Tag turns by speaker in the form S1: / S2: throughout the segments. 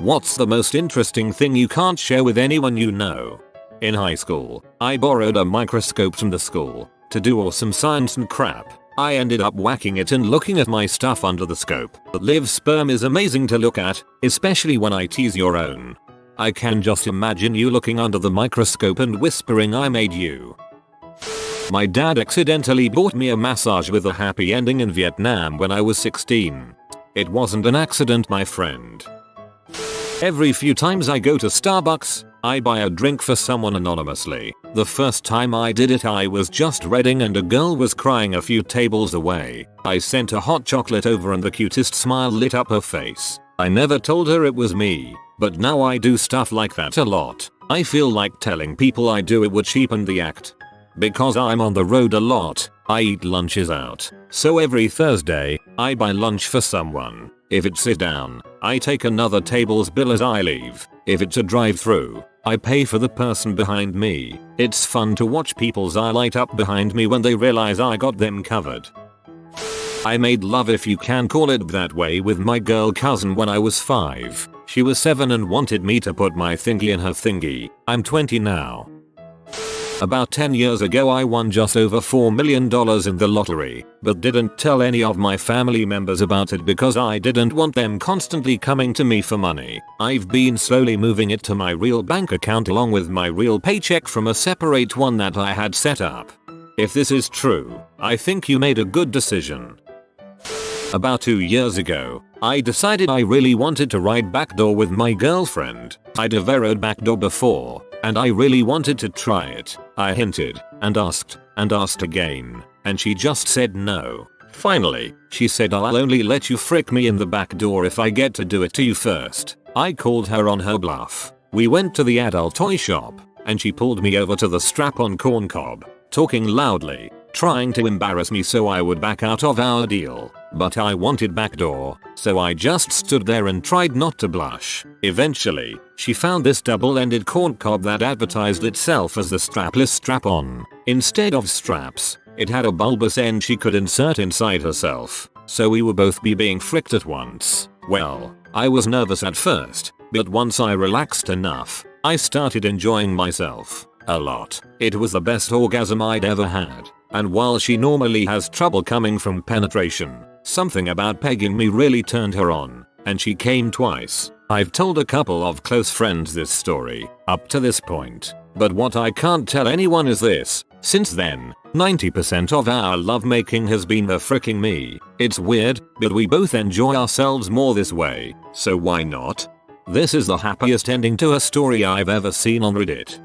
S1: What's the most interesting thing you can't share with anyone you know? In high school, I borrowed a microscope from the school to do awesome science and crap. I ended up whacking it and looking at my stuff under the scope. Live sperm is amazing to look at, especially when I tease your own. I can just imagine you looking under the microscope and whispering I made you. My dad accidentally bought me a massage with a happy ending in Vietnam when I was 16. It wasn't an accident, my friend. Every few times I go to Starbucks, I buy a drink for someone anonymously. The first time I did it I was just reading and a girl was crying a few tables away. I sent a hot chocolate over and the cutest smile lit up her face. I never told her it was me, but now I do stuff like that a lot. I feel like telling people I do it would cheapen the act. Because I'm on the road a lot, I eat lunches out. So every Thursday, I buy lunch for someone. If it's sit down, I take another table's bill as I leave. If it's a drive-through, I pay for the person behind me. It's fun to watch people's eye light up behind me when they realize I got them covered. I made love, if you can call it that way, with my girl cousin when I was 5. She was 7 and wanted me to put my thingy in her thingy. I'm 20 now. About 10 years ago I won just over $4 million in the lottery, but didn't tell any of my family members about it because I didn't want them constantly coming to me for money. I've been slowly moving it to my real bank account along with my real paycheck from a separate one that I had set up. If this is true, I think you made a good decision. About 2 years ago, I decided I really wanted to ride backdoor with my girlfriend. I'd never rode backdoor before, and I really wanted to try it. I hinted, and asked again, and she just said no. Finally, she said, I'll only let you frick me in the back door if I get to do it to you first. I called her on her bluff. We went to the adult toy shop, and she pulled me over to the strap-on corn cob, talking loudly, trying to embarrass me so I would back out of our deal. But I wanted backdoor, so I just stood there and tried not to blush. Eventually, she found this double-ended corn cob that advertised itself as the strapless strap-on. Instead of straps, it had a bulbous end she could insert inside herself, so we would both be being fricked at once. Well, I was nervous at first, but once I relaxed enough, I started enjoying myself a lot. It was the best orgasm I'd ever had. And while she normally has trouble coming from penetration, something about pegging me really turned her on, and she came twice. I've told a couple of close friends this story up to this point, but what I can't tell anyone is this: since then, 90% of our lovemaking has been her fricking me. It's weird, but we both enjoy ourselves more this way, so why not? This is the happiest ending to a story I've ever seen on Reddit.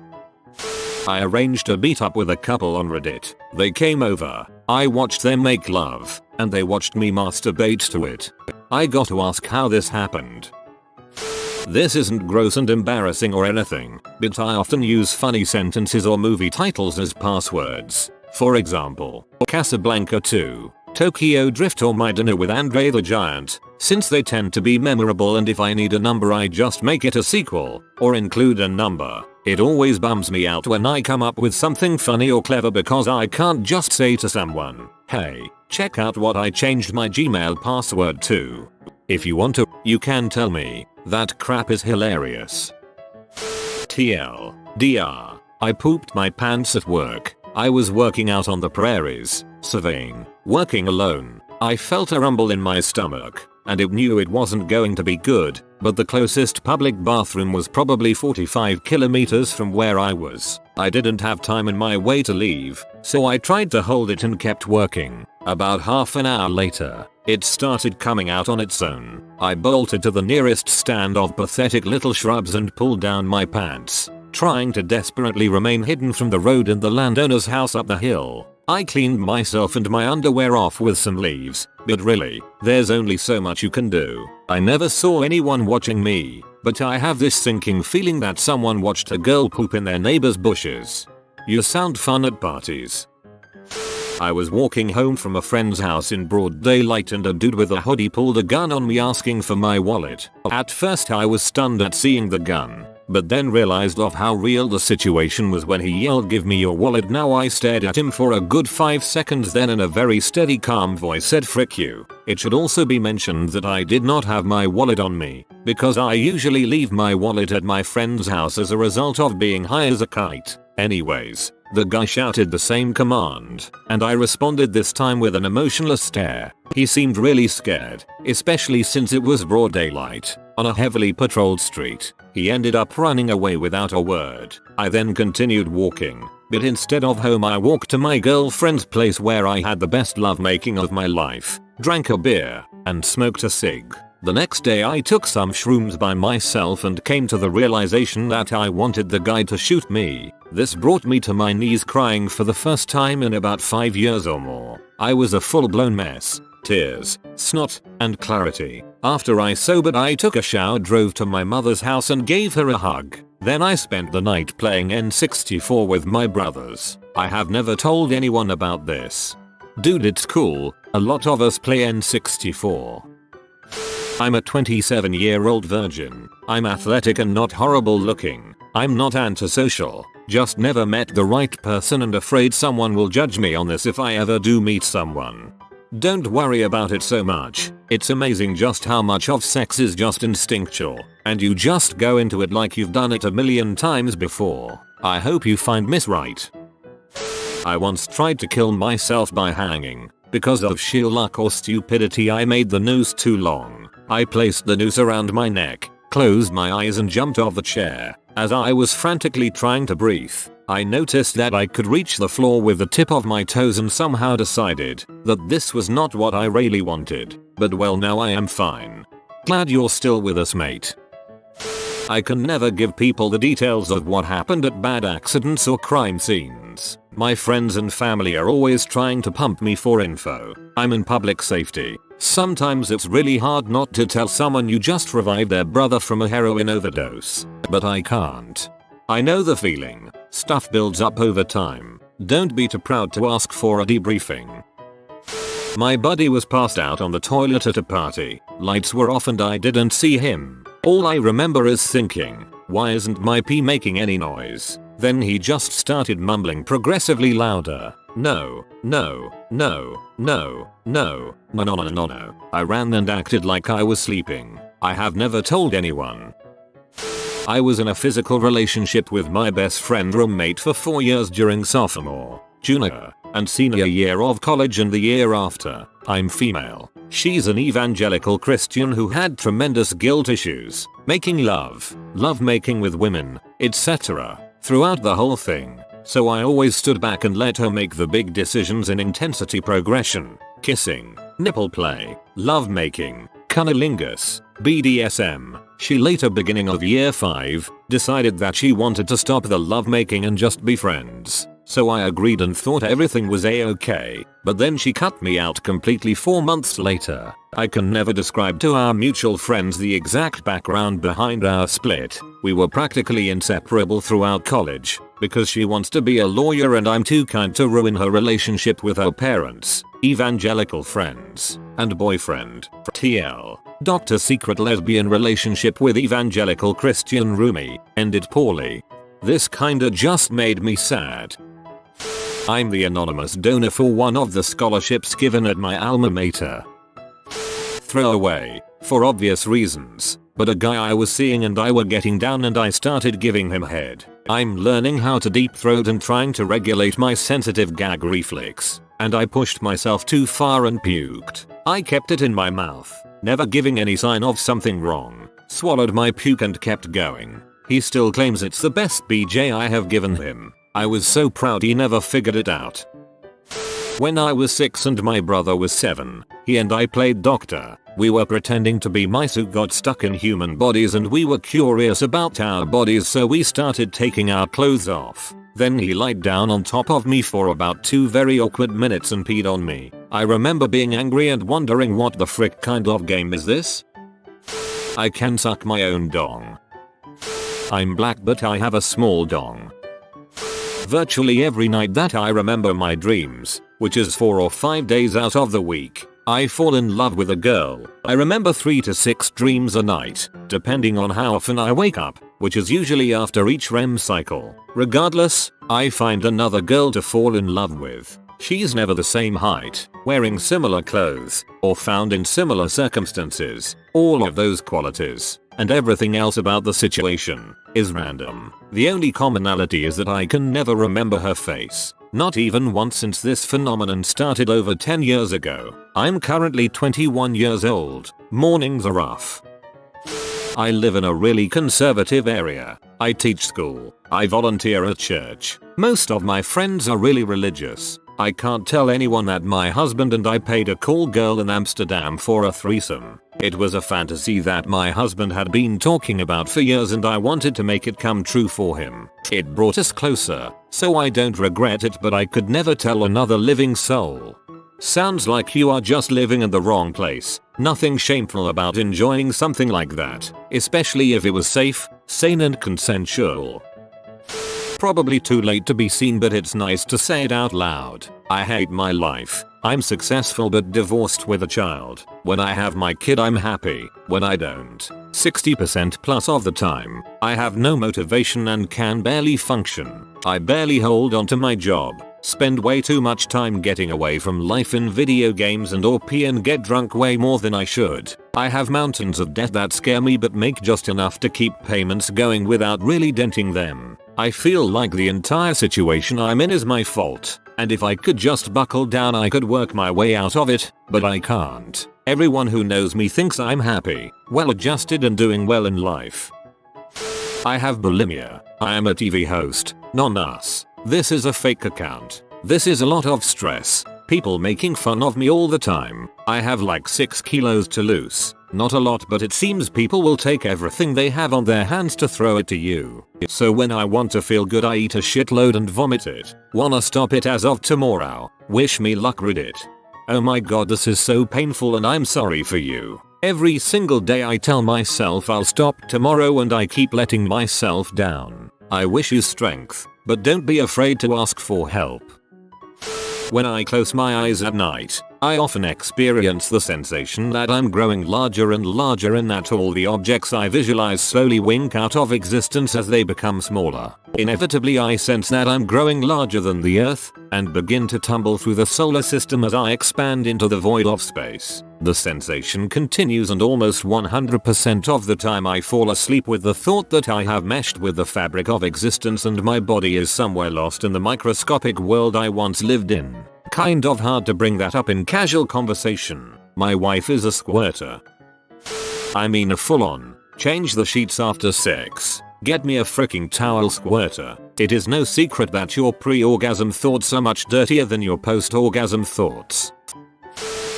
S1: I arranged a meet up with a couple on Reddit. They came over, I watched them make love, and they watched me masturbate to it. I got to ask how this happened. This isn't gross and embarrassing or anything, but I often use funny sentences or movie titles as passwords. For example, Casablanca 2, Tokyo Drift, or My Dinner with Andre the Giant, since they tend to be memorable, and if I need a number I just make it a sequel, or include a number. It always bums me out when I come up with something funny or clever because I can't just say to someone, hey, check out what I changed my Gmail password to. If you want to, you can tell me. That crap is hilarious. TLDR. I pooped my pants at work. I was working out on the prairies, surveying, working alone. I felt a rumble in my stomach, and it knew it wasn't going to be good, but the closest public bathroom was probably 45 kilometers from where I was. I didn't have time in my way to leave, so I tried to hold it and kept working. About half an hour later, it started coming out on its own. I bolted to the nearest stand of pathetic little shrubs and pulled down my pants, trying to desperately remain hidden from the road and the landowner's house up the hill. I cleaned myself and my underwear off with some leaves, but really, there's only so much you can do. I never saw anyone watching me, but I have this sinking feeling that someone watched a girl poop in their neighbor's bushes. You sound fun at parties. I was walking home from a friend's house in broad daylight and a dude with a hoodie pulled a gun on me asking for my wallet. At first I was stunned at seeing the gun, but then realized of how real the situation was when he yelled, "Give me your wallet now." I stared at him for a good 5 seconds, then in a very steady calm voice said, "Frick you." It should also be mentioned that I did not have my wallet on me, because I usually leave my wallet at my friend's house as a result of being high as a kite. Anyways, the guy shouted the same command, and I responded this time with an emotionless stare. He seemed really scared, especially since it was broad daylight, on a heavily patrolled street. He ended up running away without a word. I then continued walking, but instead of home I walked to my girlfriend's place where I had the best lovemaking of my life, drank a beer, and smoked a cig. The next day I took some shrooms by myself and came to the realization that I wanted the guy to shoot me. This brought me to my knees crying for the first time in about 5 years or more. I was a full-blown mess. Tears, snot, and clarity. After I sobered I took a shower, drove to my mother's house and gave her a hug. Then I spent the night playing N64 with my brothers. I have never told anyone about this. Dude, it's cool, a lot of us play N64. I'm a 27-year-old virgin. I'm athletic and not horrible looking. I'm not antisocial, just never met the right person and afraid someone will judge me on this if I ever do meet someone. Don't worry about it so much. It's amazing just how much of sex is just instinctual, and you just go into it like you've done it a million times before. I hope you find Miss Right. I once tried to kill myself by hanging. Because of sheer luck or stupidity I made the noose too long. I placed the noose around my neck, closed my eyes and jumped off the chair. As I was frantically trying to breathe, I noticed that I could reach the floor with the tip of my toes and somehow decided that this was not what I really wanted. But well, now I am fine. Glad you're still with us, mate. I can never give people the details of what happened at bad accidents or crime scenes. My friends and family are always trying to pump me for info. I'm in public safety. Sometimes it's really hard not to tell someone you just revived their brother from a heroin overdose. But I can't. I know the feeling. Stuff builds up over time. Don't be too proud to ask for a debriefing. My buddy was passed out on the toilet at a party. Lights were off and I didn't see him. All I remember is thinking, why isn't my pee making any noise? Then he just started mumbling progressively louder. No, no, no, no, no, no, no, no, no, no. I ran and acted like I was sleeping. I have never told anyone. I was in a physical relationship with my best friend roommate for 4 years during sophomore, junior, and senior year of college and the year after. I'm female. She's an evangelical Christian who had tremendous guilt issues, making love making with women, etc. throughout the whole thing. So I always stood back and let her make the big decisions in intensity progression, kissing, nipple play, love making, cunnilingus, BDSM. She later, beginning of year 5, decided that she wanted to stop the lovemaking and just be friends. So I agreed and thought everything was a-okay, but then she cut me out completely 4 months later. I can never describe to our mutual friends the exact background behind our split. We were practically inseparable throughout college, because she wants to be a lawyer and I'm too kind to ruin her relationship with her parents, evangelical friends, and boyfriend. TL. Dr. Secret lesbian relationship with evangelical Christian roomie, ended poorly. This kinda just made me sad. I'm the anonymous donor for one of the scholarships given at my alma mater. Throwaway, for obvious reasons, but a guy I was seeing and I were getting down and I started giving him head. I'm learning how to deep throat and trying to regulate my sensitive gag reflex, and I pushed myself too far and puked. I kept it in my mouth, never giving any sign of something wrong, swallowed my puke and kept going. He still claims it's the best BJ I have given him. I was so proud he never figured it out. When I was 6 and my brother was 7, he and I played doctor. We were pretending to be mice who got stuck in human bodies and we were curious about our bodies, so we started taking our clothes off. Then he lied down on top of me for about 2 very awkward minutes and peed on me. I remember being angry and wondering, what the frick kind of game is this? I can suck my own dong. I'm black but I have a small dong. Virtually every night that I remember my dreams, which is 4 or 5 days out of the week, I fall in love with a girl. I remember 3 to 6 dreams a night, depending on how often I wake up, which is usually after each REM cycle. Regardless, I find another girl to fall in love with. She's never the same height, wearing similar clothes, or found in similar circumstances. All of those qualities, and everything else about the situation, is random. The only commonality is that I can never remember her face. Not even once since this phenomenon started over 10 years ago. I'm currently 21 years old. Mornings are rough. I live in a really conservative area. I teach school. I volunteer at church. Most of my friends are really religious. I can't tell anyone that my husband and I paid a call girl in Amsterdam for a threesome. It was a fantasy that my husband had been talking about for years and I wanted to make it come true for him. It brought us closer, so I don't regret it, but I could never tell another living soul. Sounds like you are just living in the wrong place. Nothing shameful about enjoying something like that, especially if it was safe, sane and consensual. Probably too late to be seen, but it's nice to say it out loud. I hate my life. I'm successful but divorced with a child. When I have my kid I'm happy. When I don't, 60% plus of the time, I have no motivation and can barely function. I barely hold on to my job. Spend way too much time getting away from life in video games and or pee and get drunk way more than I should. I have mountains of debt that scare me but make just enough to keep payments going without really denting them. I feel like the entire situation I'm in is my fault, and if I could just buckle down I could work my way out of it, but I can't. Everyone who knows me thinks I'm happy, well adjusted and doing well in life. I have bulimia. I am a TV host, non-us. This is a fake account. This is a lot of stress. People making fun of me all the time. I have like 6 kilos to lose. Not a lot, but it seems people will take everything they have on their hands to throw it to you. So when I want to feel good I eat a shitload and vomit it. Wanna stop it as of tomorrow. Wish me luck, Reddit. Oh my god, this is so painful and I'm sorry for you. Every single day I tell myself I'll stop tomorrow and I keep letting myself down. I wish you strength, but don't be afraid to ask for help. When I close my eyes at night, I often experience the sensation that I'm growing larger and larger and that all the objects I visualize slowly wink out of existence as they become smaller. Inevitably I sense that I'm growing larger than the Earth and begin to tumble through the solar system as I expand into the void of space. The sensation continues and almost 100% of the time I fall asleep with the thought that I have meshed with the fabric of existence and my body is somewhere lost in the microscopic world I once lived in. Kind of hard to bring that up in casual conversation. My wife is a squirter. I mean a full-on, change the sheets after sex. Get me a freaking towel squirter. It is no secret that your pre-orgasm thoughts are much dirtier than your post-orgasm thoughts.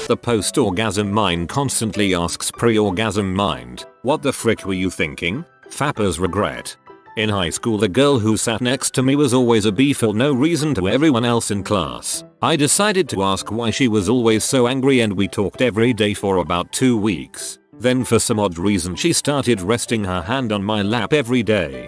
S1: The post-orgasm mind constantly asks pre-orgasm mind, what the frick were you thinking? Fapper's regret. In high school the girl who sat next to me was always a B for no reason to everyone else in class. I decided to ask why she was always so angry and we talked every day for about 2 weeks. Then for some odd reason she started resting her hand on my lap every day.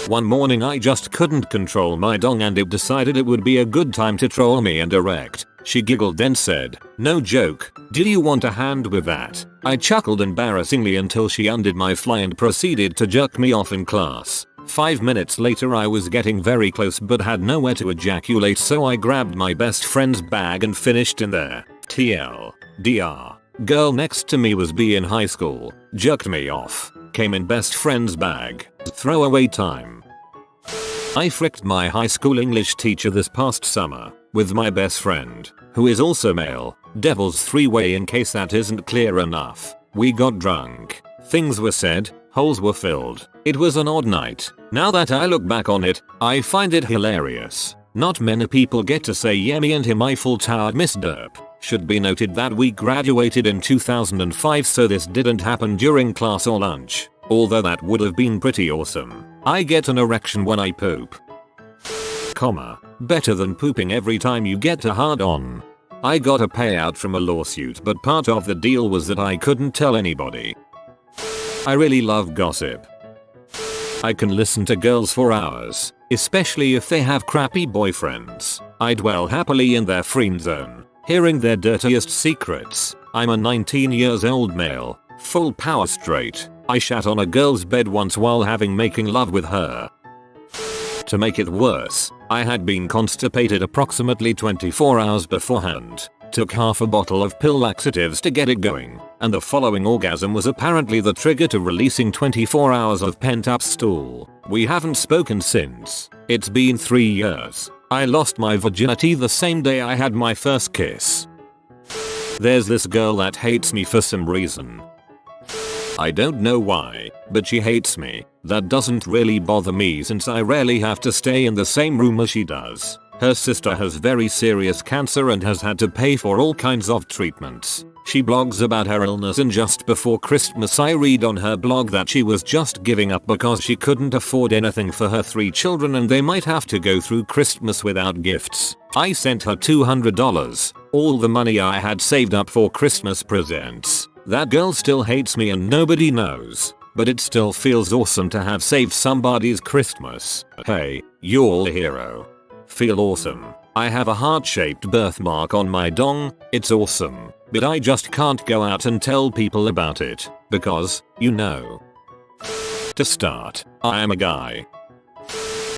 S1: One morning I just couldn't control my dong and it decided it would be a good time to troll me and erect. She giggled then said, "No joke, do you want a hand with that?" I chuckled embarrassingly until she undid my fly and proceeded to jerk me off in class. 5 minutes later I was getting very close but had nowhere to ejaculate, so I grabbed my best friend's bag and finished in there. TLDR. Girl next to me was B in high school, jerked me off, came in best friend's bag. Throwaway time. I fricked my high school English teacher this past summer with my best friend, who is also male. Devil's three-way in case that isn't clear enough. We got drunk. Things were said, holes were filled. It was an odd night. Now that I look back on it, I find it hilarious. Not many people get to say yeah me and him Eiffel Tower Miss Derp. Should be noted that we graduated in 2005, so this didn't happen during class or lunch. Although that would have been pretty awesome. I get an erection when I poop. Better than pooping every time you get a hard on. I got a payout from a lawsuit, but part of the deal was that I couldn't tell anybody. I really love gossip. I can listen to girls for hours, especially if they have crappy boyfriends. I dwell happily in their friend zone. hearing their dirtiest secrets. I'm a 19 years old male, full power straight. I shat on a girl's bed once while making love with her. To make it worse, I had been constipated approximately 24 hours beforehand. Took half a bottle of pill laxatives to get it going, and the following orgasm was apparently the trigger to releasing 24 hours of pent-up stool. We haven't spoken since. It's been 3 years. I lost my virginity the same day I had my first kiss. There's this girl that hates me for some reason. I don't know why, but she hates me. That doesn't really bother me since I rarely have to stay in the same room as she does. Her sister has very serious cancer and has had to pay for all kinds of treatments. She blogs about her illness, and just before Christmas I read on her blog that she was just giving up because she couldn't afford anything for her 3 children and they might have to go through Christmas without gifts. I sent her $200, all the money I had saved up for Christmas presents. That girl still hates me and nobody knows, but it still feels awesome to have saved somebody's Christmas. Hey, you're a hero. Feel awesome. I have a heart-shaped birthmark on my dong. It's awesome, but I just can't go out and tell people about it because, you know. To start, I am a guy.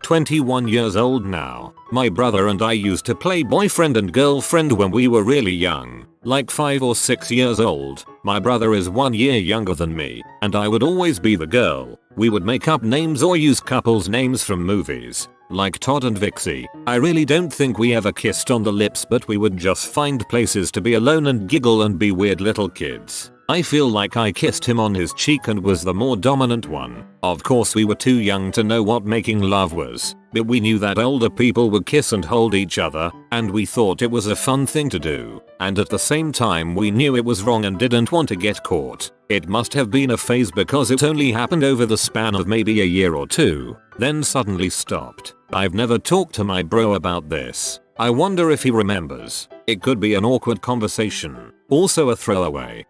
S1: 21 years old now. My brother and I used to play boyfriend and girlfriend when we were really young, like 5 or 6 years old. My brother is 1 year younger than me, and I would always be the girl. We would make up names or use couples' names from movies, like Todd and Vixie. I really don't think we ever kissed on the lips, but we would just find places to be alone and giggle and be weird little kids. I feel like I kissed him on his cheek and was the more dominant one. Of course we were too young to know what making love was, but we knew that older people would kiss and hold each other, and we thought it was a fun thing to do. And at the same time we knew it was wrong and didn't want to get caught. It must have been a phase because it only happened over the span of maybe a year or two, then suddenly stopped. I've never talked to my bro about this. I wonder if he remembers. It could be an awkward conversation. Also a throwaway.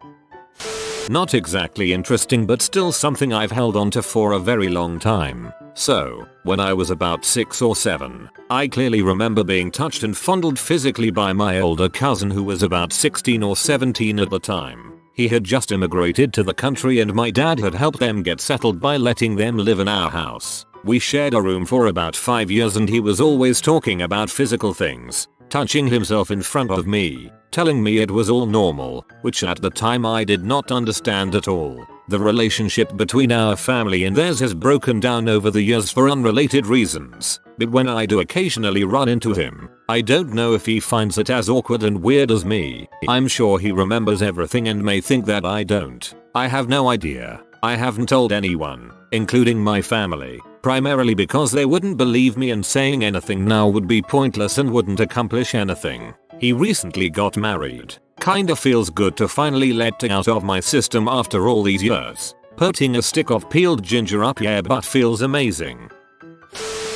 S1: Not exactly interesting, but still something I've held on to for a very long time. So, when I was about 6 or 7, I clearly remember being touched and fondled physically by my older cousin who was about 16 or 17 at the time. He had just immigrated to the country and my dad had helped them get settled by letting them live in our house. We shared a room for about 5 years and he was always talking about physical things, touching himself in front of me, telling me it was all normal, which at the time I did not understand at all. The relationship between our family and theirs has broken down over the years for unrelated reasons, but when I do occasionally run into him, I don't know if he finds it as awkward and weird as me. I'm sure he remembers everything and may think that I don't. I have no idea. I haven't told anyone, including my family, primarily because they wouldn't believe me and saying anything now would be pointless and wouldn't accomplish anything. He recently got married. Kinda feels good to finally let it out of my system after all these years. Putting a stick of peeled ginger up your butt feels amazing.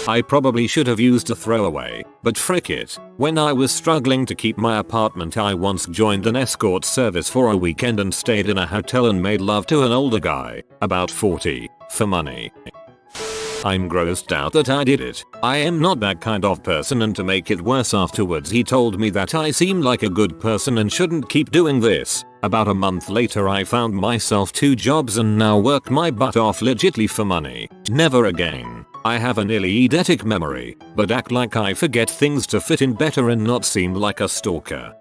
S1: I probably should have used a throwaway, but frick it. When I was struggling to keep my apartment, I once joined an escort service for a weekend and stayed in a hotel and made love to an older guy, about 40, for money. I'm grossed out that I did it. I am not that kind of person, and to make it worse afterwards he told me that I seem like a good person and shouldn't keep doing this. About a month later I found myself 2 jobs and now work my butt off legitly for money. Never again. I have a nearly eidetic memory, but act like I forget things to fit in better and not seem like a stalker.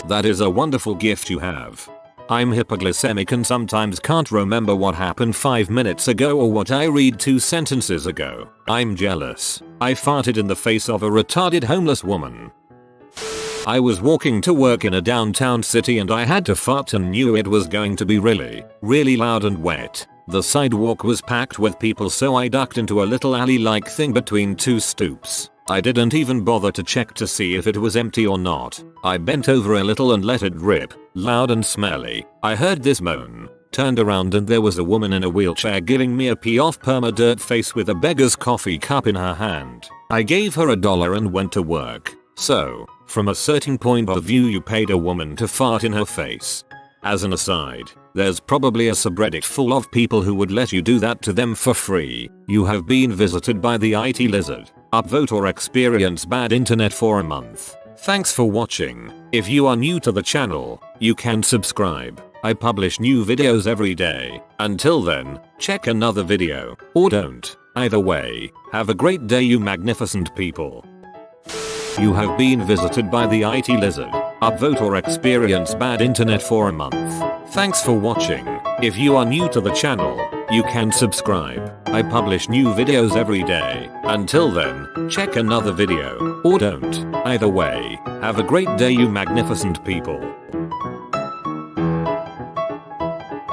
S1: That is a wonderful gift you have. I'm hypoglycemic and sometimes can't remember what happened 5 minutes ago or what I read 2 sentences ago. I'm jealous. I farted in the face of a retarded homeless woman. I was walking to work in a downtown city and I had to fart and knew it was going to be really loud and wet. The sidewalk was packed with people, so I ducked into a little alley-like thing between 2 stoops. I didn't even bother to check to see if it was empty or not. I bent over a little and let it rip, loud and smelly. I heard this moan, turned around and there was a woman in a wheelchair giving me a pee off perma-dirt face with a beggar's coffee cup in her hand. I gave her $1 and went to work. So, from a certain point of view, you paid a woman to fart in her face. As an aside, there's probably a subreddit full of people who would let you do that to them for free. You have been visited by the IT lizard. Upvote or experience bad internet for a month. Thanks for watching. If you are new to the channel, you can subscribe. I publish new videos every day. Until then, check another video, or don't. Either way, have a great day you magnificent people. You have been visited by the IT lizard. Upvote or experience bad internet for a month. Thanks for watching. If you are new to the channel, you can subscribe. I publish new videos every day. Until then, check another video, or don't. Either way, have a great day you magnificent people.